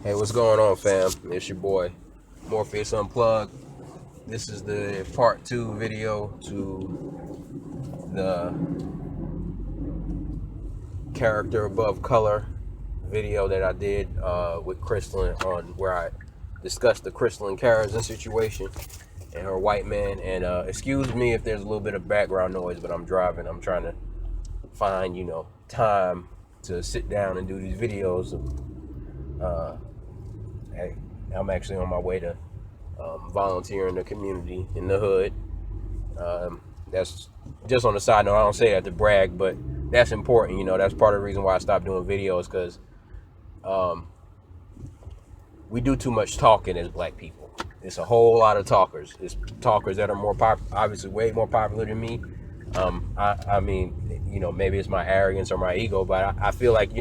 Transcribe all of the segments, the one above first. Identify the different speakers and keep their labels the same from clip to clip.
Speaker 1: Hey, what's going on, fam? It's your boy, Morpheus Unplugged. This is the part 2 video to the character above color video that I did with Crystalline, on where I discussed the Crystalline Carrison situation and her white man. And excuse me if there's a little bit of background noise, but I'm driving. I'm trying to find, time to sit down and do these videos. Uh, hey, I'm actually on my way to volunteer in the community in the hood. That's just on the side note. I don't say that to brag, but that's important. That's part of the reason why I stopped doing videos, because um, we do too much talking as black people. It's a whole lot of talkers. It's talkers that are obviously way more popular than me. I mean, maybe it's my arrogance or my ego, but I feel like,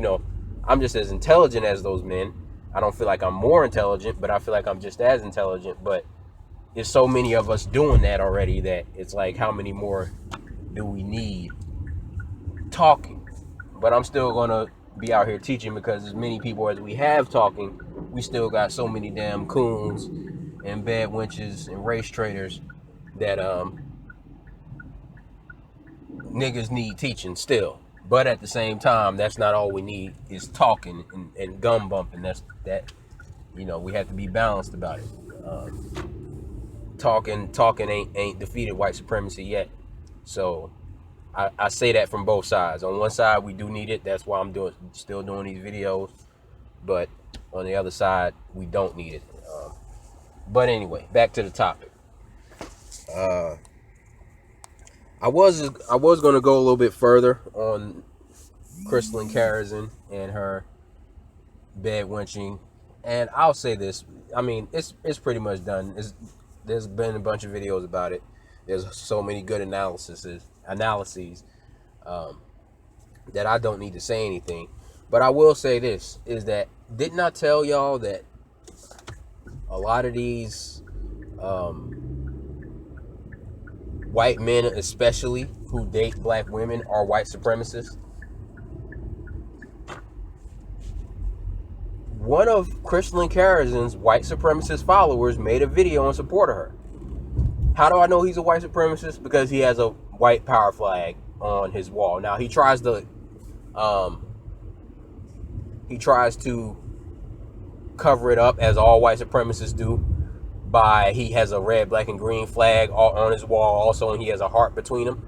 Speaker 1: I'm just as intelligent as those men. I don't feel like I'm more intelligent, but I feel like I'm just as intelligent. But there's so many of us doing that already that it's like, how many more do we need talking? But I'm still gonna be out here teaching, because as many people as we have talking, we still got so many damn coons and bad wenches and race traders that niggas need teaching still. But at the same time, that's not all we need is talking and gum bumping. We have to be balanced about it. Talking ain't defeated white supremacy yet. So I say that from both sides. On one side, we do need it. That's why I'm still doing these videos. But on the other side, we don't need it. But anyway, back to the topic. Uh, I was gonna go a little bit further on Crystalline Carrison and her bed wenching, and I'll say this. I mean, it's pretty much done. There's been a bunch of videos about it. There's so many good analyses um, that I don't need to say anything. But I will say this, is that, didn't I tell y'all that a lot of these white men, especially who date black women, are white supremacists? One of Crystalline Carrison's white supremacist followers made a video in support of her. How do I know he's a white supremacist? Because he has a white power flag on his wall. Now um, he tries to cover it up, as all white supremacists do, by he has a red, black, and green flag on his wall also, and he has a heart between them.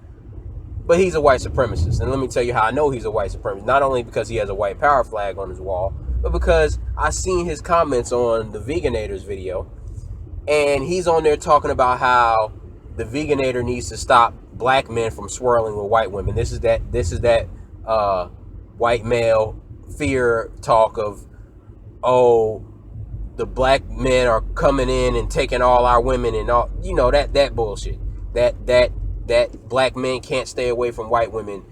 Speaker 1: But he's a white supremacist, and let me tell you how I know he's a white supremacist. Not only because he has a white power flag on his wall, but because I seen his comments on the Veganators video, and he's on there talking about how the Veganator needs to stop black men from swirling with white women. This is that white male fear talk of, oh, the black men are coming in and taking all our women, and all, that bullshit. That black men can't stay away from white women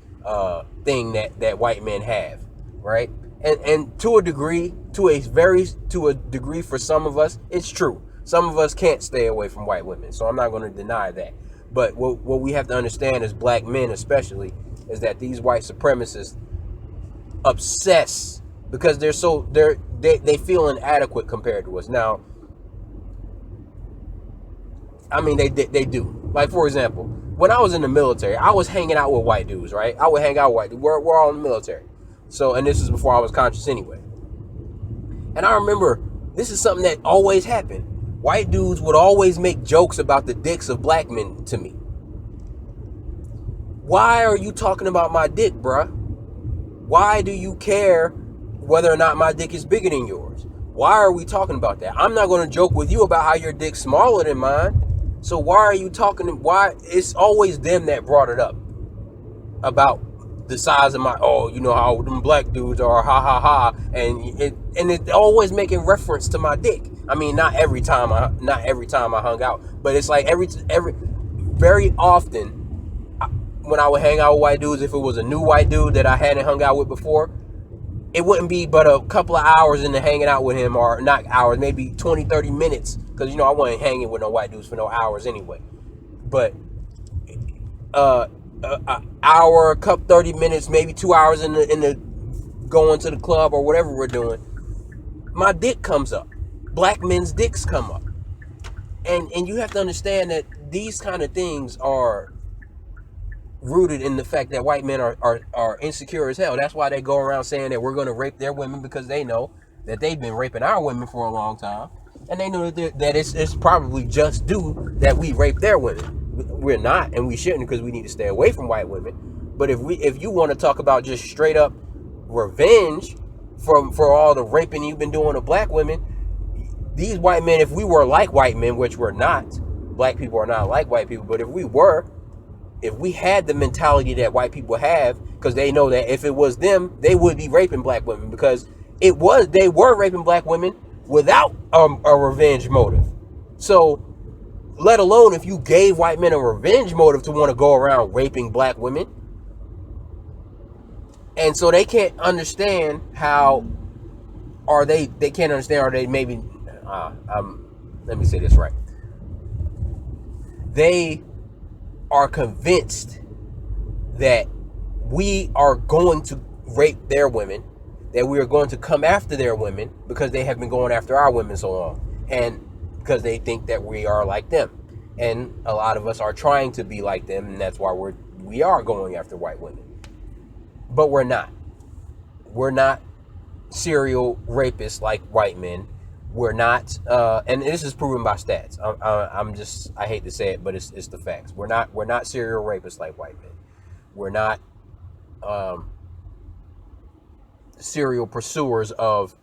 Speaker 1: thing that white men have, right? And to a degree, to a degree, for some of us, it's true. Some of us can't stay away from white women, so I'm not going to deny that. But what we have to understand, as black men especially, is that these white supremacists obsess, because they feel inadequate compared to us. Now, I mean, they do. Like, for example, when I was in the military, I was hanging out with white dudes, right? I would hang out with white dudes. We're all in the military. So, and this is before I was conscious anyway. And I remember, this is something that always happened. White dudes would always make jokes about the dicks of black men to me. Why are you talking about my dick, bruh? Why do you care whether or not my dick is bigger than yours? Why are we talking about that? I'm not going to joke with you about how your dick's smaller than mine. So why are you talking? Why? It's always them that brought it up about the size of my, oh, you know how them black dudes are, ha ha ha, and it always making reference to my dick. I mean, not every time I hung out, but it's like every very often when I would hang out with white dudes, if it was a new white dude that I hadn't hung out with before, it wouldn't be but a couple of hours into hanging out with him, or not hours, maybe 20, 30 minutes, because I wasn't hanging with no white dudes for no hours anyway. But hour, couple 30 minutes, maybe 2 hours in the going to the club or whatever we're doing, my dick comes up. Black men's dicks come up. And you have to understand that these kind of things are rooted in the fact that white men are insecure as hell. That's why they go around saying that we're going to rape their women, because they know that they've been raping our women for a long time. And they know that it's probably just due that we rape their women. We're not, and we shouldn't, because we need to stay away from white women. But if you want to talk about just straight up revenge for all the raping you've been doing to black women, these white men, if we were like white men, which we're not, black people are not like white people, but if we had the mentality that white people have, because they know that if it was them, they would be raping black women, because they were raping black women without a revenge motive. So, let alone if you gave white men a revenge motive to want to go around raping black women. And so they can't understand how, or they can't understand, or they maybe, let me say this right. They are convinced that we are going to rape their women, that we are going to come after their women because they have been going after our women so long, and because they think that we are like them. And a lot of us are trying to be like them, and that's why we are going after white women. But we're not. We're not serial rapists like white men. We're not, and this is proven by stats. I hate to say it, but it's the facts. We're not serial rapists like white men. We're not serial pursuers of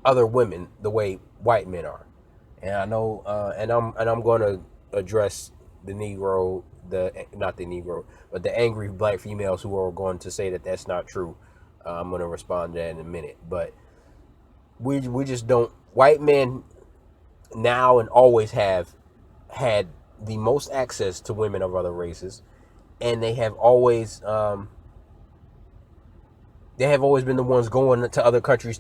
Speaker 1: other women the way white men are. And I know, and I'm going to address the Negro, not the Negro, but the angry black females who are going to say that that's not true. I'm going to respond to that in a minute. But we just don't. White men now and always have had the most access to women of other races, and they have always been the ones going to other countries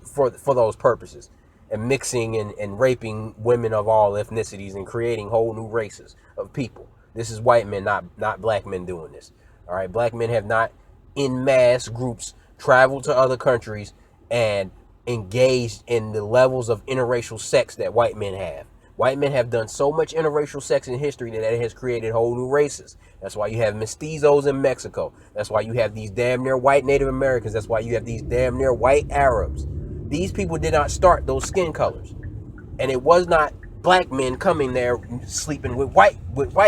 Speaker 1: for those purposes, and mixing and raping women of all ethnicities and creating whole new races of people. This is white men, not black men doing this. All right, black men have not in mass groups traveled to other countries and engaged in the levels of interracial sex that white men have. White men have done so much interracial sex in history that it has created whole new races. That's why you have mestizos in Mexico. That's why you have these damn near white Native Americans. That's why you have these damn near white Arabs. These people did not start those skin colors. And it was not black men coming there sleeping with white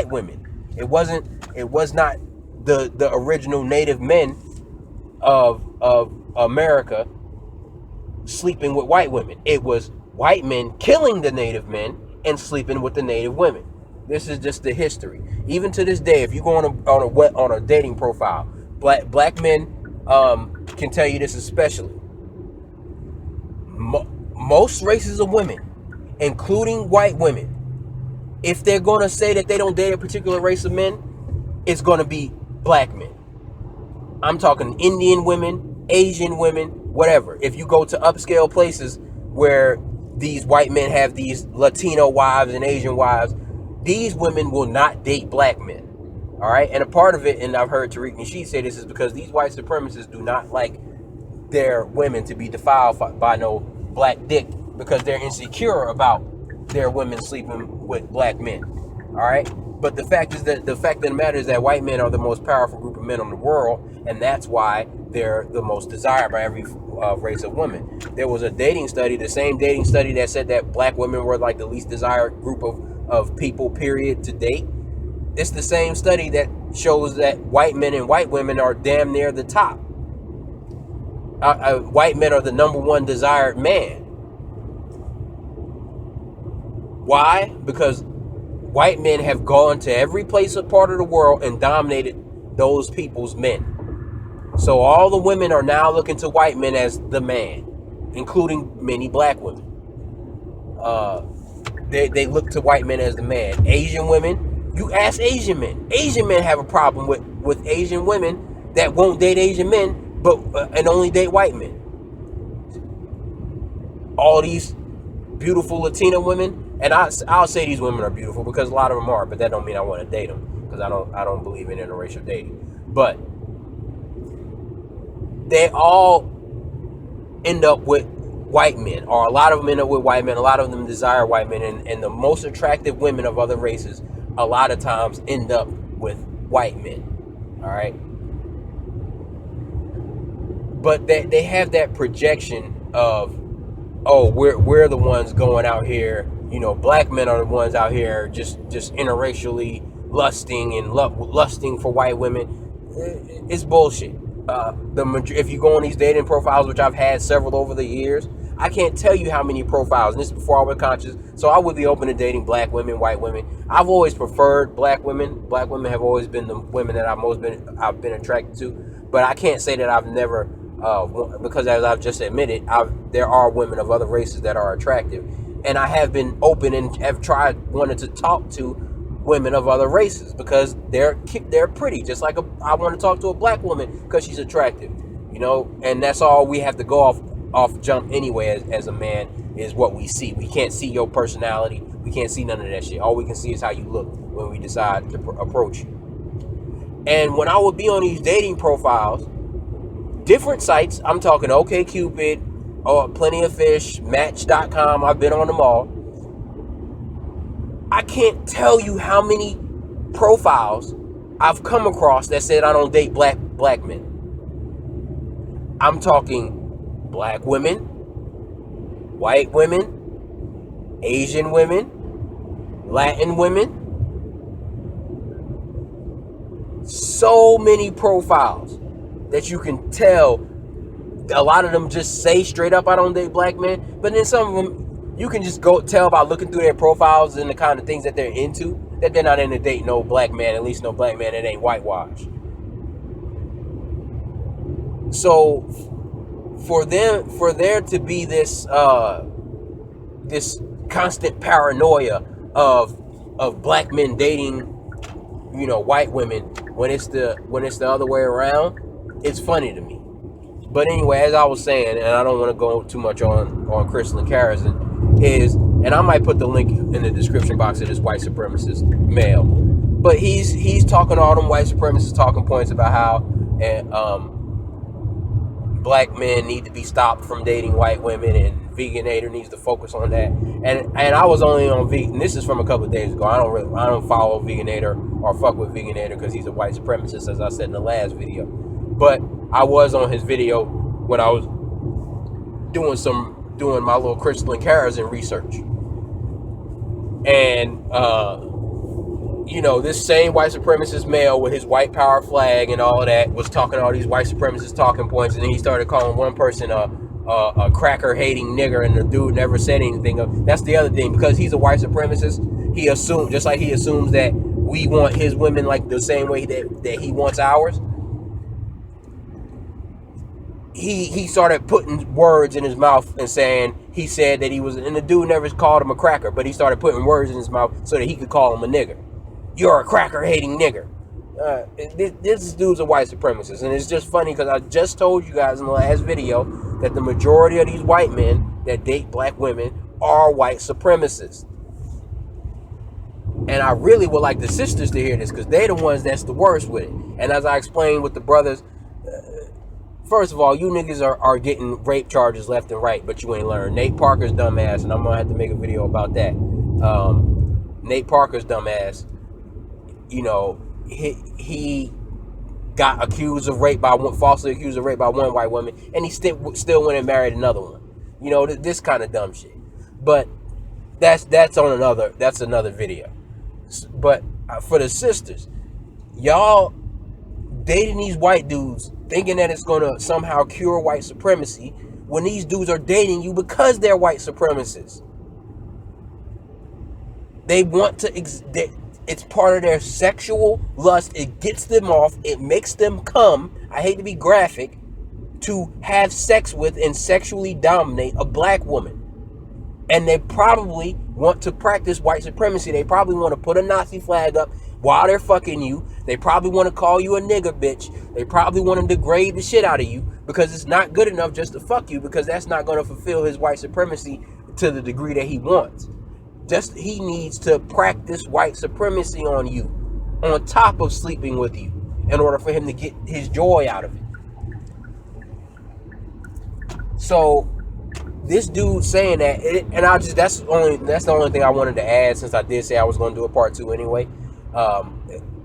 Speaker 1: women. It was not the original native men of America sleeping with white women. It was white men killing the native men and sleeping with the native women. This is just the history. Even to this day, if you go on a dating profile, black men can tell you this especially. Most races of women, including white women, if they're going to say that they don't date a particular race of men, it's going to be black men. I'm talking Indian women, Asian women, whatever. If you go to upscale places where these white men have these Latino wives and Asian wives, these women will not date black men. All right. And a part of it, and I've heard Tariq Nasheed say this, is because these white supremacists do not like their women to be defiled by no black dick, because they're insecure about their women sleeping with black men. All right. But the fact of the matter is that white men are the most powerful group of men in the world, and that's why they're the most desired by every race of women. There was a dating study, the same dating study that said that black women were like the least desired group of people, period, to date. It's the same study that shows that white men and white women are damn near the top. White men are the number one desired man. Why? Because white men have gone to every place or part of the world and dominated those people's men. So all the women are now looking to white men as the man, including many black women. They look to white men as the man. Asian women, you ask Asian men. Asian men have a problem with Asian women that won't date Asian men, but and only date white men. All these beautiful Latina women. And I'll say these women are beautiful because a lot of them are, but that don't mean I want to date them, because I don't believe in interracial dating. But they all end up with white men, or a lot of them end up with white men. A lot of them desire white men, and the most attractive women of other races a lot of times end up with white men. All right, but they have that projection of, oh, we're the ones going out here, you know, black men are the ones out here just interracially lusting for white women. It's bullshit. If you go on these dating profiles, which I've had several over the years, I can't tell you how many profiles, and this is before I was conscious, so I would be open to dating black women, white women. I've always preferred black women. Black women have always been the women that I've been attracted to, but I can't say that I've never, because as I've just admitted, there are women of other races that are attractive, and I have been open and have wanted to talk to women of other races because they're pretty, just like I want to talk to a black woman because she's attractive, you know. And that's all we have to go off jump anyway as a man, is what we see. We can't see your personality, we can't see none of that shit. All we can see is how you look when we decide to approach you. And when I would be on these dating profiles, different sites, I'm talking OkCupid, or Plenty of Fish, Match.com, I've been on them all. I can't tell you how many profiles I've come across that said I don't date black men. I'm talking black women, white women, Asian women, Latin women. So many profiles that you can tell. A lot of them just say straight up, I don't date black men. But then some of them, you can just go tell by looking through their profiles and the kind of things that they're into, that they're not into dating no black man, at least no black man that ain't whitewashed. So for there to be this this constant paranoia of black men dating, you know, white women when it's the other way around, it's funny to me. But anyway, as I was saying, and I don't want to go too much on Crystalline Carrison, and I might put the link in the description box of this white supremacist male, but he's talking all them white supremacist talking points about how black men need to be stopped from dating white women, and Veganator needs to focus on that. And I was only on Vegan. This is from a couple of days ago. I don't follow Veganator or fuck with Veganator because he's a white supremacist, as I said in the last video. But I was on his video when I was doing my little Crystalline Carrison research. And you know, this same white supremacist male with his white power flag and all of that was talking all these white supremacist talking points, and then he started calling one person a cracker hating nigger, and the dude never said anything. That's the other thing, because he's a white supremacist, he assumed, just like he assumes that we want his women like the same way that he wants ours. He started putting words in his mouth and saying, he said that he was, and the dude never called him a cracker, but he started putting words in his mouth so that he could call him a nigger. You're a cracker hating nigger. This dude's a white supremacist, and it's just funny because I just told you guys in the last video that the majority of these white men that date black women are white supremacists. And I really would like the sisters to hear this, because they're the ones that's the worst with it. And as I explained with the brothers, first of all, you niggas are getting rape charges left and right, but you ain't learned. Nate Parker's dumbass, and I'm going to have to make a video about that. Nate Parker's dumbass, you know, he got accused of rape falsely accused of rape by one white woman, and he still went and married another one. You know, this kind of dumb shit. But that's another video. But for the sisters, y'all dating these white dudes thinking that it's gonna somehow cure white supremacy, when these dudes are dating you because they're white supremacists. They want to, it's part of their sexual lust. It gets them off. It makes them come, I hate to be graphic, to have sex with and sexually dominate a black woman. And they probably want to practice white supremacy. They probably want to put a Nazi flag up while they're fucking you. They probably want to call you a nigger bitch. They probably want to degrade the shit out of you, because it's not good enough just to fuck you, because that's not going to fulfill his white supremacy to the degree that he wants. He needs to practice white supremacy on you, on top of sleeping with you, in order for him to get his joy out of it. So this dude saying that, and that's the only thing I wanted to add, since I did say I was going to do a part 2 anyway,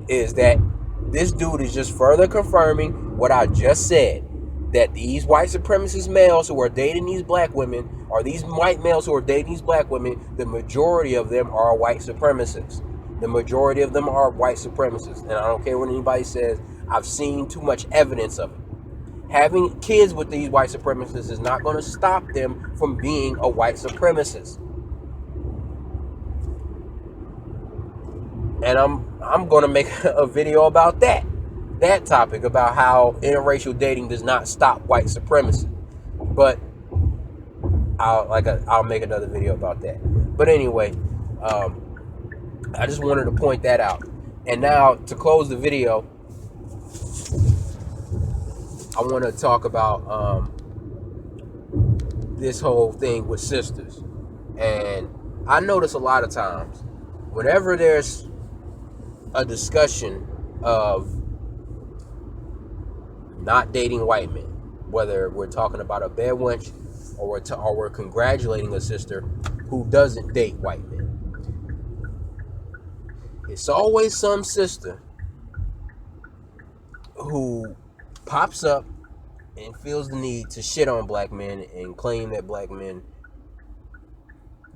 Speaker 1: is that this dude is just further confirming what I just said, that these white supremacist males who are dating these black women, or these white males who are dating these black women, the majority of them are white supremacists. The majority of them are white supremacists. And I don't care what anybody says, I've seen too much evidence of it. Having kids with these white supremacists is not going to stop them from being a white supremacist. And I'm going to make a video about that topic, about how interracial dating does not stop white supremacy. But I'll make another video about that. But anyway, I just wanted to point that out. And now, to close the video, I want to talk about this whole thing with sisters. And I notice a lot of times, whenever there's a discussion of not dating white men, whether we're talking about a bad wench or we're congratulating a sister who doesn't date white men, it's always some sister who pops up and feels the need to shit on black men and claim that black men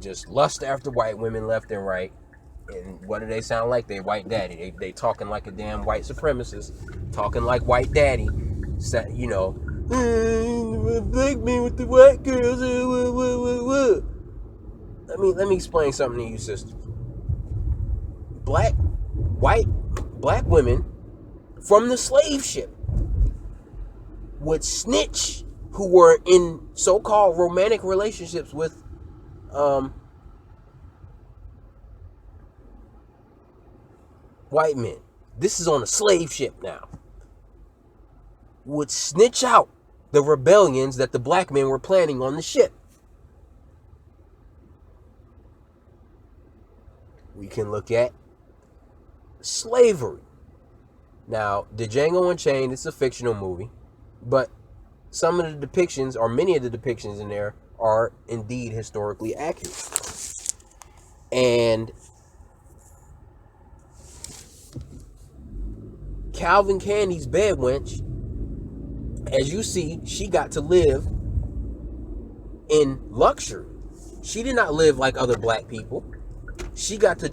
Speaker 1: just lust after white women left and right. And what do they sound like? They white daddy. They talking like a damn white supremacist, talking like white daddy. You know, black men with the white girls. Let me explain something to you, sisters. Black women from the slave ship would snitch who were in so-called romantic relationships with white men. This is on a slave ship now. Would snitch out the rebellions that the black men were planning on the ship. We can look at slavery. Now, the Django Unchained, it's a fictional movie, but some of the depictions, or many of the depictions in there, are indeed historically accurate. And Calvin Candy's bed wench, as you see, she got to live in luxury. She did not live like other black people. She got to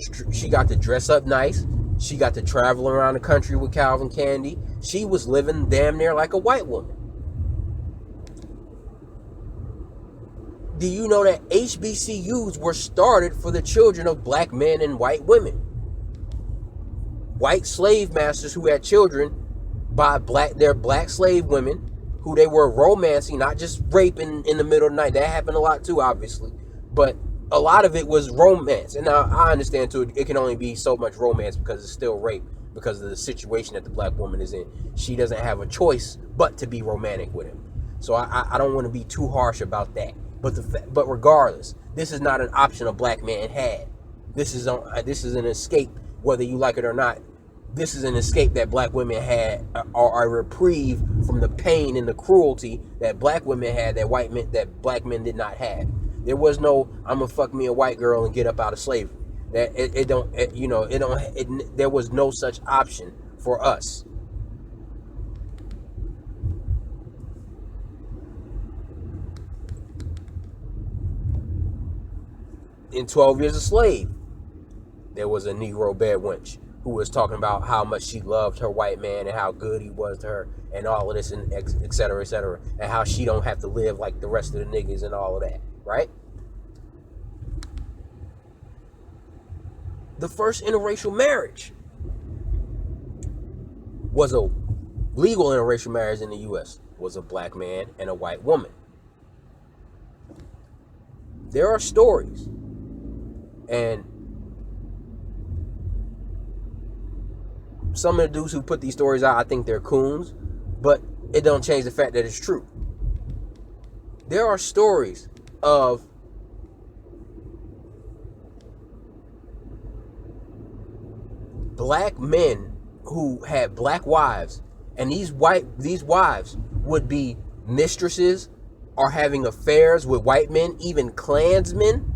Speaker 1: dress up nice. She got to travel around the country with Calvin Candy. She was living damn near like a white woman. Do you know that HBCUs were started for the children of black men and white women? White slave masters who had children by their black slave women who they were romancing, not just raping in the middle of the night. That happened a lot too, obviously. But a lot of it was romance. And now I understand too, it can only be so much romance because it's still rape, because of the situation that the black woman is in. She doesn't have a choice but to be romantic with him. So I don't want to be too harsh about that. But regardless, this is not an option a black man had. This is an escape, whether you like it or not. This is an escape that black women had, or a reprieve from the pain and the cruelty that black women had that black men did not have. There was no "I'm gonna fuck me a white girl and get up out of slavery." There was no such option for us. In 12 Years a Slave, there was a Negro bed wench who was talking about how much she loved her white man and how good he was to her and all of this, and et cetera, and how she don't have to live like the rest of the niggas and all of that, right? The first interracial marriage was a legal interracial marriage in the U.S. was a black man and a white woman. There are stories, and some of the dudes who put these stories out, I think they're coons, but it don't change the fact that it's true. There are stories of black men who had black wives, and these wives would be mistresses are having affairs with white men, even Klansmen.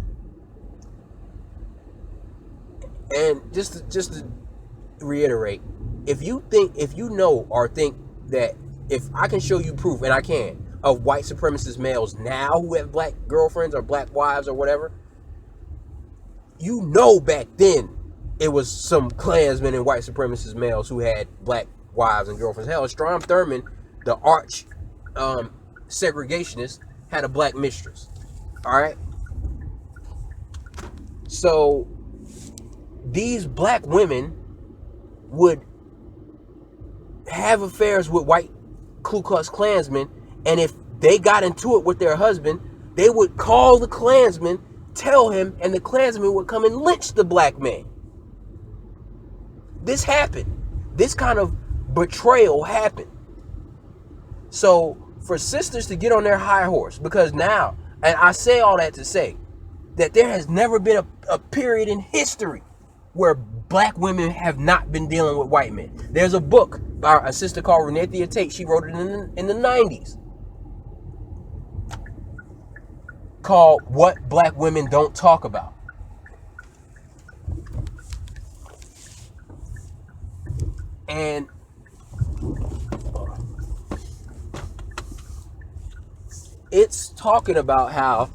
Speaker 1: And just to reiterate, if you know or think that if I can show you proof, and I can, of white supremacist males now who have black girlfriends or black wives or whatever, you know back then it was some Klansmen and white supremacist males who had black wives and girlfriends. Hell, Strom Thurmond, the arch segregationist, had a black mistress. All right. So these black women would have affairs with white Ku Klux Klansmen, and if they got into it with their husband, they would call the Klansman, tell him, and the Klansman would come and lynch the black man. This happened. This kind of betrayal happened. So for sisters to get on their high horse, because now, and I say all that to say that there has never been a period in history where black women have not been dealing with white men. There's a book by a sister called Renathia Tate. She wrote it in the 90s called What Black Women Don't Talk About. And it's talking about how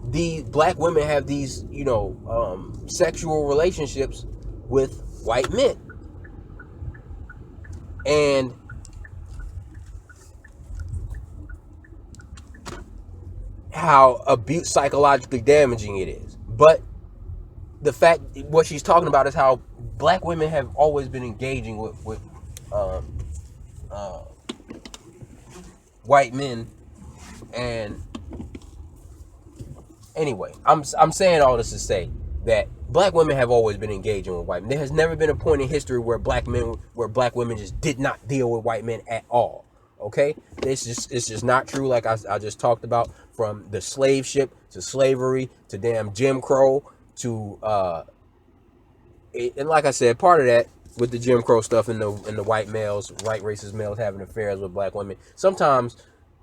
Speaker 1: the black women have these, sexual relationships with white men. And how psychologically damaging it is. But the fact, what she's talking about is how black women have always been engaging with white men. And anyway, I'm saying all this to say that black women have always been engaging with white men. There has never been a point in history where black women just did not deal with white men at all. Okay, it's just not true. Like I just talked about, from the slave ship to slavery to damn Jim Crow to and like I said, part of that with the Jim Crow stuff and the white racist males having affairs with black women. Sometimes,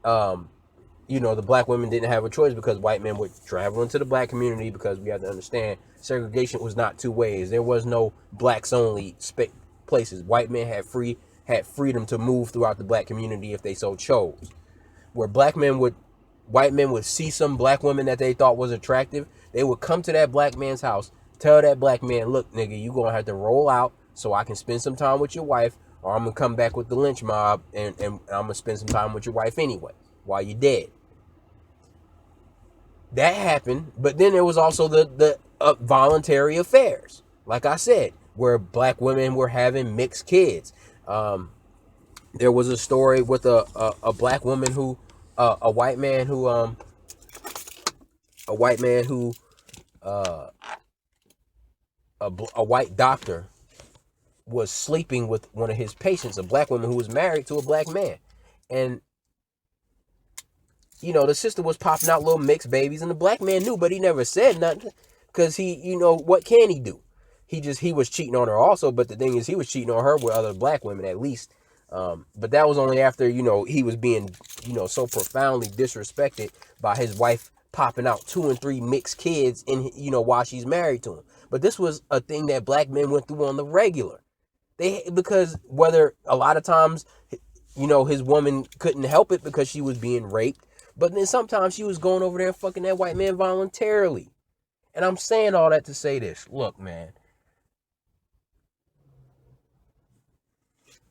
Speaker 1: the black women didn't have a choice because white men would travel into the black community, because we have to understand segregation was not two ways. There was no blacks only places. White men had freedom to move throughout the black community if they so chose. Where white men would see some black woman that they thought was attractive, they would come to that black man's house, tell that black man, look, nigga, you gonna have to roll out so I can spend some time with your wife, or I'm gonna come back with the lynch mob and I'm gonna spend some time with your wife anyway while you're dead. That happened, but then there was also the voluntary affairs, like I said, where black women were having mixed kids. There was a story with a black woman who, a white man who, a white doctor was sleeping with one of his patients, a black woman who was married to a black man. And, the sister was popping out little mixed babies, and the black man knew, but he never said nothing, because he, what can he do? He was cheating on her also, but the thing is, he was cheating on her with other black women at least. But that was only after, he was being, so profoundly disrespected by his wife popping out 2 and 3 mixed kids while she's married to him. But this was a thing that black men went through on the regular. Because whether a lot of times, his woman couldn't help it because she was being raped, but then sometimes she was going over there and fucking that white man voluntarily. And I'm saying all that to say this. Look, man.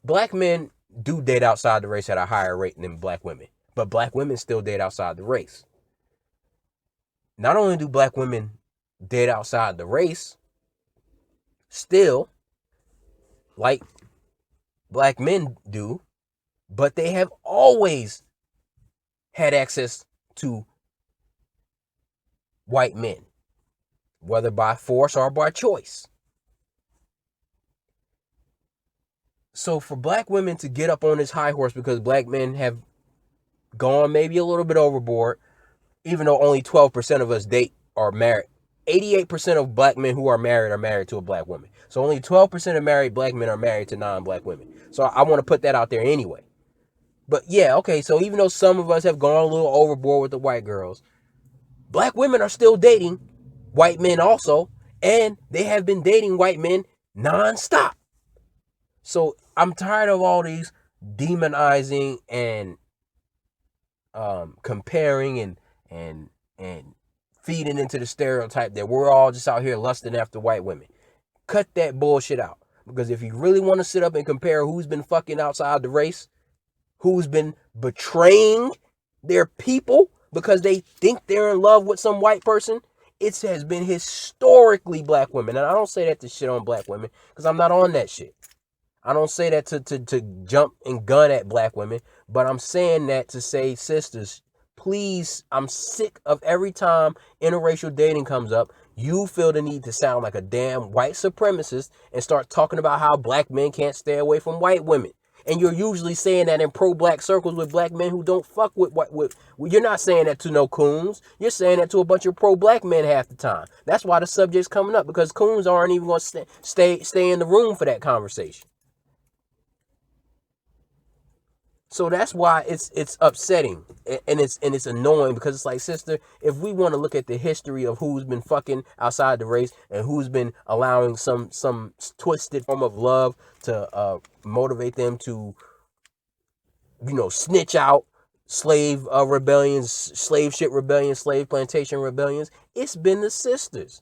Speaker 1: Black men do date outside the race at a higher rate than black women, but black women still date outside the race. Not only do black women date outside the race, still, like black men do, but they have always had access to white men, whether by force or by choice. So for black women to get up on this high horse because black men have gone maybe a little bit overboard, even though only 12% of us date or married. 88% of black men who are married to a black woman. So only 12% of married black men are married to non-black women. So I want to put that out there anyway. But yeah, okay, so even though some of us have gone a little overboard with the white girls, black women are still dating white men also, and they have been dating white men nonstop. So I'm tired of all these demonizing and comparing and and feeding into the stereotype that we're all just out here lusting after white women. Cut that bullshit out. Because if you really want to sit up and compare who's been fucking outside the race, who's been betraying their people because they think they're in love with some white person, it has been historically black women. And I don't say that to shit on black women because I'm not on that shit. I don't say that to jump and gun at black women, but I'm saying that to say, sisters, please, I'm sick of every time interracial dating comes up, you feel the need to sound like a damn white supremacist and start talking about how black men can't stay away from white women. And you're usually saying that in pro-black circles with black men who don't fuck with what you're not saying that to no coons. You're saying that to a bunch of pro-black men half the time. That's why the subject's coming up, because coons aren't even going to stay in the room for that conversation. So that's why it's upsetting and it's annoying, because it's like, sister, if we want to look at the history of who's been fucking outside the race and who's been allowing some twisted form of love to motivate them to, snitch out slave rebellions, slave ship rebellions, slave plantation rebellions, it's been the sisters.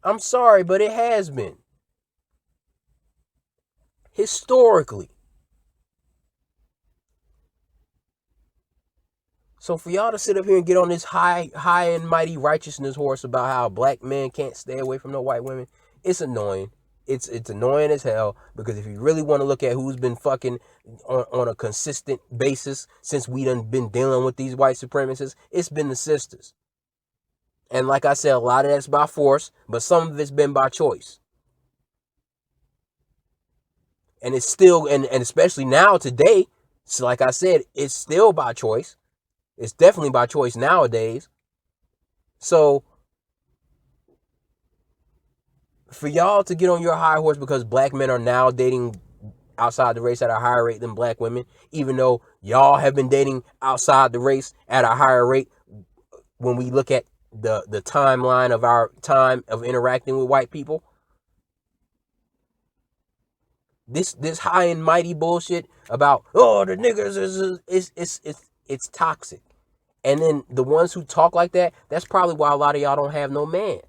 Speaker 1: I'm sorry, but it has been historically. So for y'all to sit up here and get on this high and mighty righteousness horse about how black men can't stay away from no white women, it's annoying. It's annoying as hell, because if you really want to look at who's been fucking on a consistent basis since we done been dealing with these white supremacists, it's been the sisters. And like I said, a lot of that's by force, but some of it's been by choice. And it's still, and especially now today, so like I said, it's still by choice. It's definitely by choice nowadays. So for y'all to get on your high horse because black men are now dating outside the race at a higher rate than black women, even though y'all have been dating outside the race at a higher rate when we look at the timeline of our time of interacting with white people. This high and mighty bullshit about, oh, the niggers it's toxic. And then the ones who talk like that, that's probably why a lot of y'all don't have no man.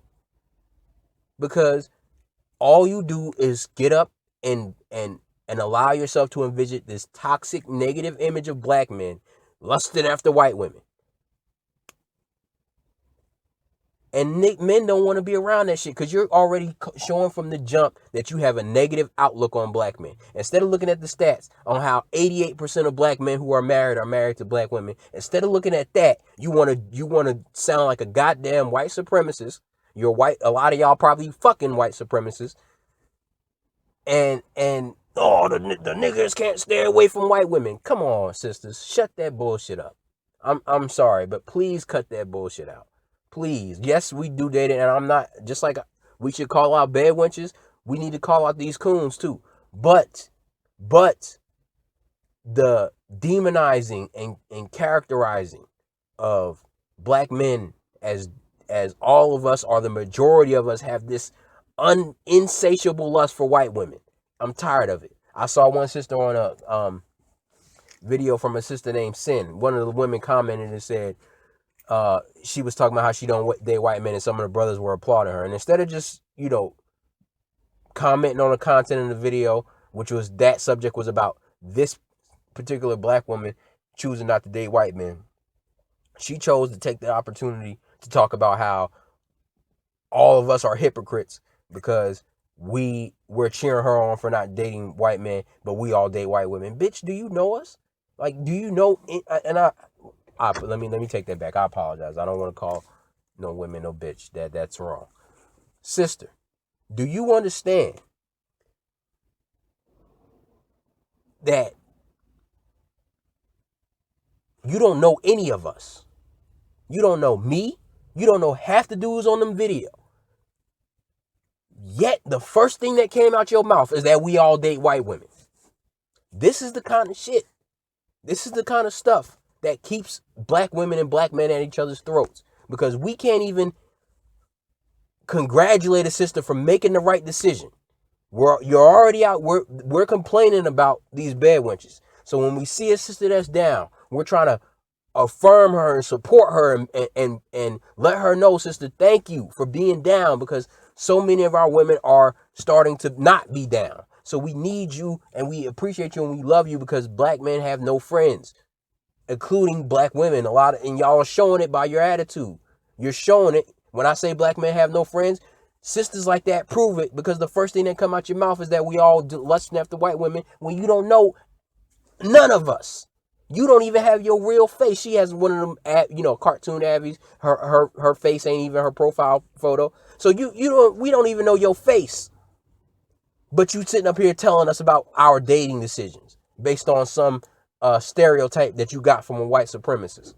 Speaker 1: Because all you do is get up and allow yourself to envision this toxic negative image of black men lusting after white women. And men don't want to be around that shit, because you're already showing from the jump that you have a negative outlook on black men. Instead of looking at the stats on how 88% of black men who are married to black women, instead of looking at that, you want to sound like a goddamn white supremacist. You're white. A lot of y'all probably fucking white supremacists. And oh, the niggas can't stay away from white women. Come on, sisters, shut that bullshit up. I'm sorry, but please cut that bullshit out. Please. Yes, we do date it, and I'm not, just like we should call out bed wenches, we need to call out these coons too. But the demonizing and characterizing of black men as all of us, or the majority of us, have this insatiable lust for white women. I'm tired of it. I saw one sister on a video from a sister named Sin. One of the women commented and said, she was talking about how she don't date white men, and some of the brothers were applauding her. And instead of just, commenting on the content in the video, which was, that subject was about this particular black woman choosing not to date white men, she chose to take the opportunity to talk about how all of us are hypocrites because we're cheering her on for not dating white men, but we all date white women. Bitch, do you know us? Like, do you know? And let me take that back. I apologize. I don't want to call no women no bitch. That's wrong. Sister, do you understand that you don't know any of us? You don't know me. You don't know half the dudes on them video. Yet the first thing that came out your mouth is that we all date white women. This is the kind of shit This is the kind of stuff that keeps black women and black men at each other's throats, because we can't even congratulate a sister for making the right decision. You're already out. We're complaining about these bad wenches. So when we see a sister that's down, we're trying to affirm her and support her and let her know, sister, thank you for being down, because so many of our women are starting to not be down. So we need you and we appreciate you and we love you, because black men have no friends, including black women. And y'all are showing it by your attitude. You're showing it. When I say black men have no friends, sisters like that prove it, because the first thing that come out your mouth is that we all lusting after white women, when you don't know none of us. You don't even have your real face. She has one of them, cartoon Abby's. Her face ain't even her profile photo. So we don't even know your face. But you sitting up here telling us about our dating decisions based on some stereotype that you got from a white supremacist.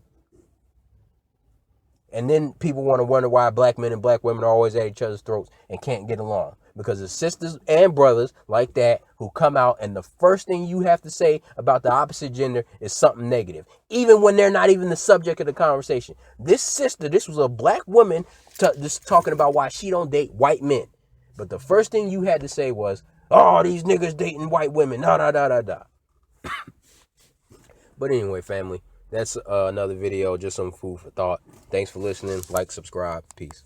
Speaker 1: And then people want to wonder why black men and black women are always at each other's throats and can't get along. Because it's sisters and brothers like that who come out, and the first thing you have to say about the opposite gender is something negative, even when they're not even the subject of the conversation. This was a black woman just talking about why she don't date white men. But the first thing you had to say was, oh, these niggas dating white women. Da. But anyway, family, that's another video, just some food for thought. Thanks for listening. Like, subscribe. Peace.